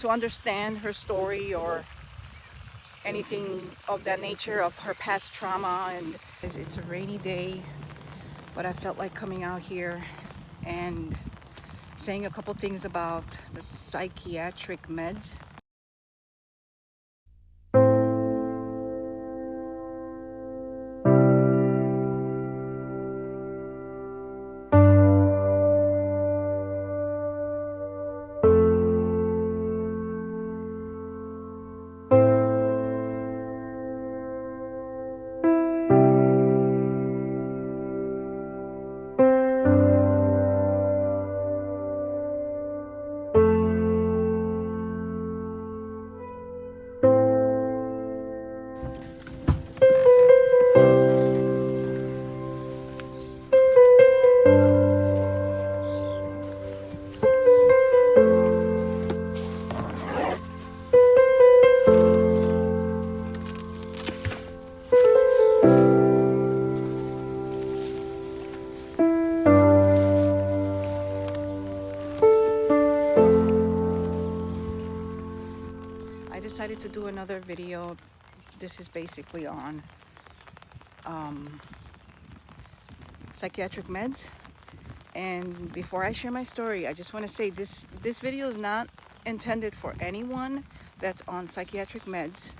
to understand her story or anything of that nature, of her past trauma. And it's a rainy day, but I felt like coming out here and saying a couple things about the psychiatric meds. I decided to do another video. This is basically on psychiatric meds. And before I share my story, I just want to say this video is not intended for anyone that's on psychiatric meds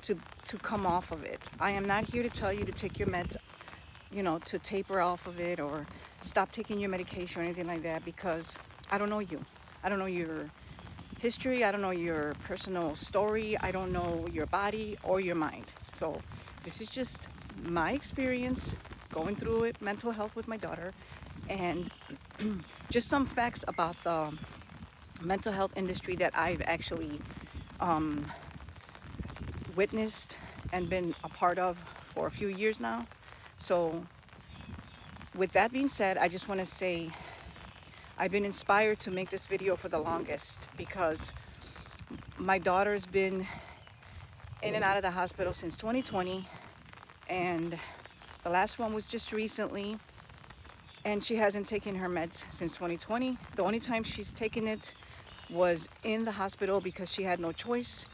to come off of it. I am not here to tell you to take your meds, you know, to taper off of it or stop taking your medication or anything like that, because I don't know you. I don't know your history. I don't know your personal story. I don't know your body or your mind. So this is just my experience going through it, mental health with my daughter, and just some facts about the mental health industry that I've actually witnessed and been a part of for a few years now. So with that being said, I just want to say I've been inspired to make this video for the longest because my daughter's been in and out of the hospital since 2020, and the last one was just recently, and she hasn't taken her meds since 2020. The only time she's taken it was in the hospital because she had no choice.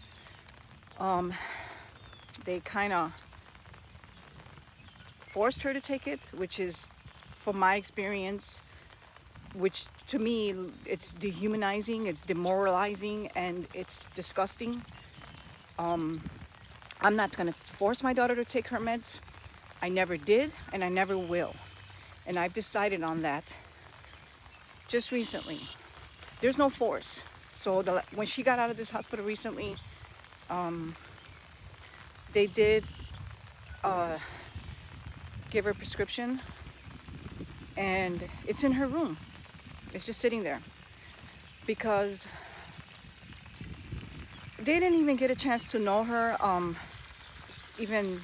They kind of forced her to take it, which is, from my experience, which to me, it's dehumanizing, it's demoralizing, and it's disgusting. I'm not gonna force my daughter to take her meds. I never did, and I never will. And I've decided on that just recently. There's no force. So when she got out of this hospital recently, they did give her a prescription, and it's in her room. It's just sitting there because they didn't even get a chance to know her, even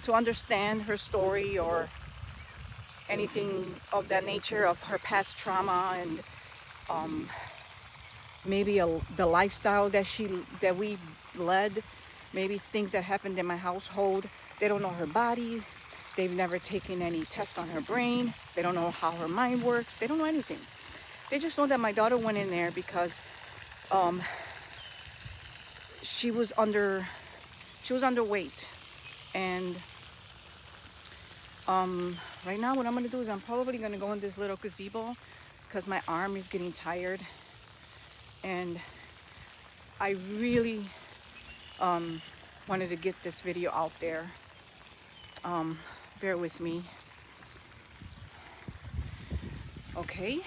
to understand her story or anything of that nature, of her past trauma, and maybe the lifestyle that we led. Maybe it's things that happened in my household. They don't know her body. They've never taken any test on her brain. They don't know how her mind works. They don't know anything. They just know that my daughter went in there because she was underweight, and right now what I'm gonna do is I'm probably gonna go in this little gazebo because my arm is getting tired, and I really wanted to get this video out there. Bear with me. Okay,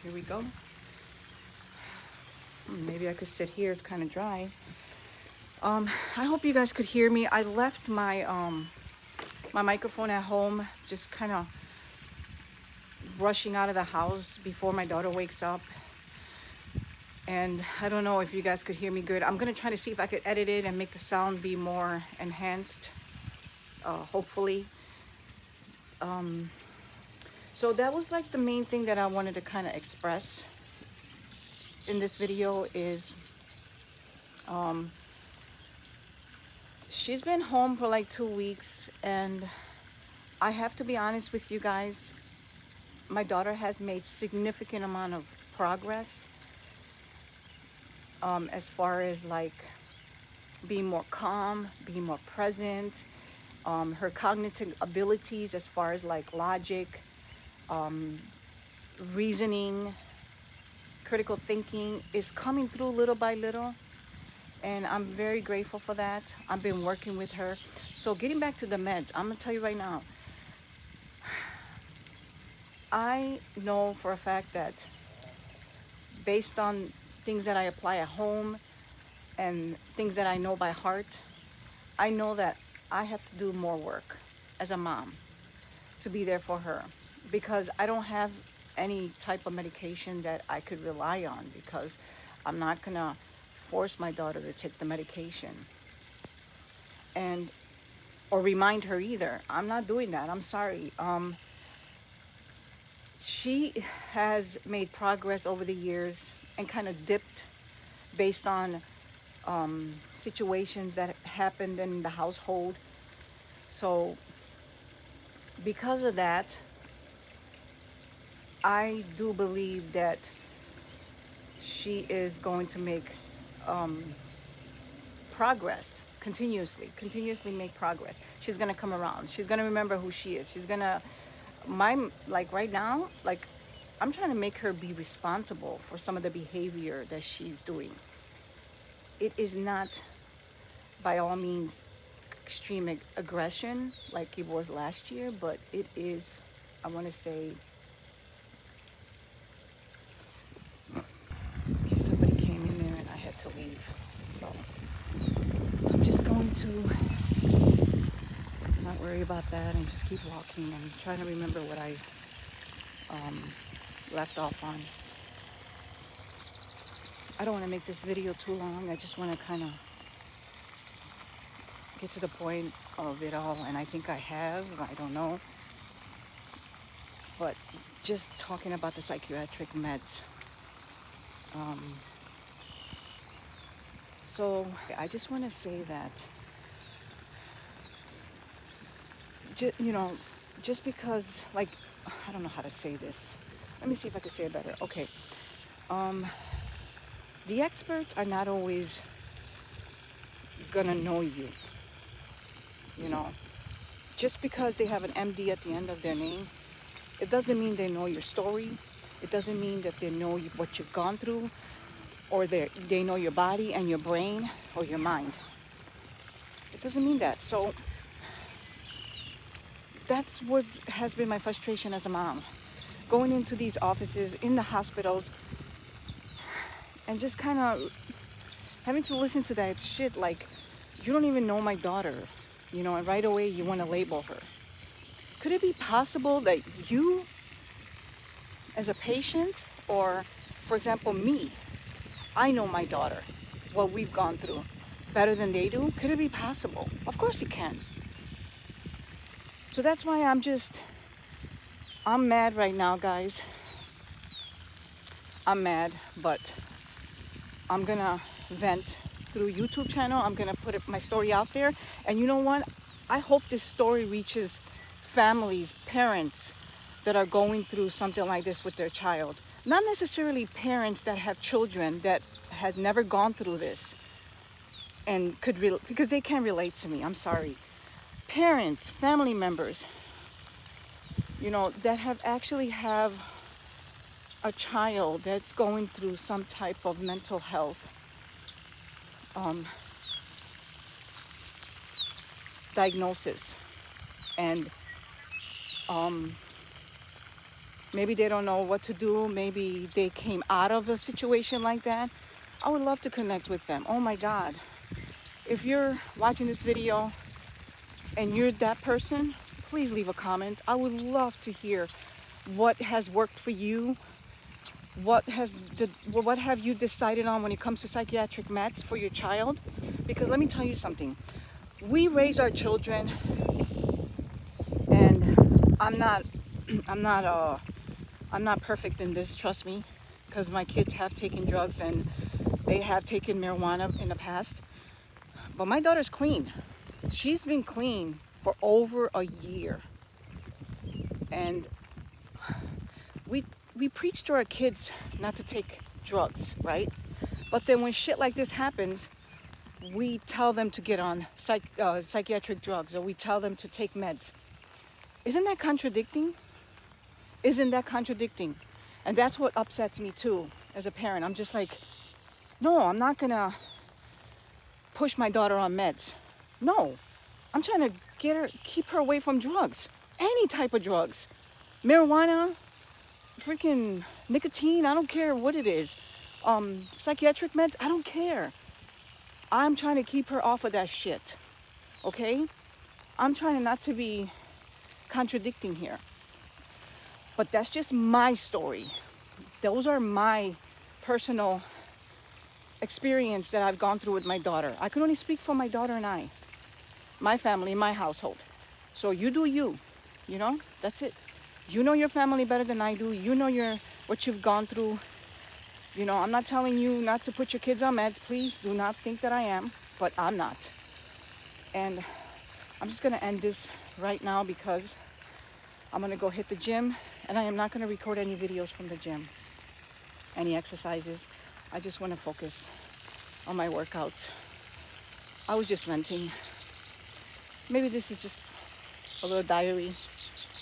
here we go. Maybe I could sit here, it's kind of dry. I hope you guys could hear me. I left my my microphone at home, just kind of rushing out of the house before my daughter wakes up, and I don't know if you guys could hear me good. I'm gonna try to see if I could edit it and make the sound be more enhanced, hopefully. So that was like the main thing that I wanted to kind of express in this video is she's been home for like 2 weeks, and I have to be honest with you guys, my daughter has made significant amount of progress. as far as like being more calm, being more present. Her cognitive abilities as far as like logic, reasoning, critical thinking is coming through little by little. And I'm very grateful for that. I've been working with her. So getting back to the meds, I'm gonna tell you right now, I know for a fact that based on things that I apply at home and things that I know by heart, I know that I have to do more work as a mom to be there for her, because I don't have any type of medication that I could rely on, because I'm not gonna force my daughter to take the medication and or remind her either. I'm not doing that. I'm sorry. She has made progress over the years and kind of dipped based on situations that happened in the household. So because of that, I do believe that she is going to make progress continuously make progress. She's gonna come around. She's gonna remember who she is. She's gonna, like right now, like I'm trying to make her be responsible for some of the behavior that she's doing. It is not by all means extreme aggression like it was last year, but it is, I want to say, okay, somebody came in there and I had to leave. So I'm just going to not worry about that and just keep walking and trying to remember what I left off on. I don't want to make this video too long. I just want to kind of get to the point of it all, and I think I have. I don't know. But just talking about the psychiatric meds. So I just want to say that, just because, like, I don't know how to say this. Let me see if I can say it better. Okay. The experts are not always gonna know you. Just because they have an MD at the end of their name, it doesn't mean they know your story. It doesn't mean that they know what you've gone through, or they know your body and your brain or your mind. It doesn't mean that. So that's what has been my frustration as a mom. Going into these offices, in the hospitals, and just kind of having to listen to that shit like, you don't even know my daughter, and right away you want to label her. Could it be possible that you, as a patient, or for example me, I know my daughter, what we've gone through, better than they do? Could it be possible? Of course it can. So that's why I'm mad right now, guys. I'm mad, but I'm gonna vent through YouTube channel. I'm gonna put my story out there, and you know what? I hope this story reaches families, parents that are going through something like this with their child. Not necessarily parents that have children that has never gone through this and because they can't relate to me. I'm sorry. Parents, family members, that have a child that's going through some type of mental health diagnosis, and maybe they don't know what to do. Maybe they came out of a situation like that. I would love to connect with them. Oh my God. If you're watching this video and you're that person, please leave a comment. I would love to hear what has worked for you. What have you decided on when it comes to psychiatric meds for your child? Because let me tell you something. We raise our children, and I'm not perfect in this, trust me, because my kids have taken drugs and they have taken marijuana in the past. But my daughter's clean. She's been clean for over a year. And we preach to our kids not to take drugs, right? But then when shit like this happens, we tell them to get on psychiatric drugs, or we tell them to take meds. Isn't that contradicting? Isn't that contradicting? And that's what upsets me too as a parent. I'm just like, no, I'm not gonna push my daughter on meds. No, I'm trying to keep her away from drugs, any type of drugs, marijuana, freaking nicotine, I don't care what it is, psychiatric meds, I don't care. I'm trying to keep her off of that shit, okay? I'm trying not to be contradicting here. But that's just my story. Those are my personal experience that I've gone through with my daughter. I can only speak for my daughter and I, my family, my household. So you do you, you know, that's it. You know your family better than I do. You know what you've gone through. You know, I'm not telling you not to put your kids on meds. Please do not think that I am, but I'm not. And I'm just gonna end this right now because I'm gonna go hit the gym, and I am not gonna record any videos from the gym, any exercises. I just wanna focus on my workouts. I was just venting. Maybe this is just a little diary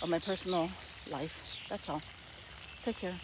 of my personal life. That's all. Take care.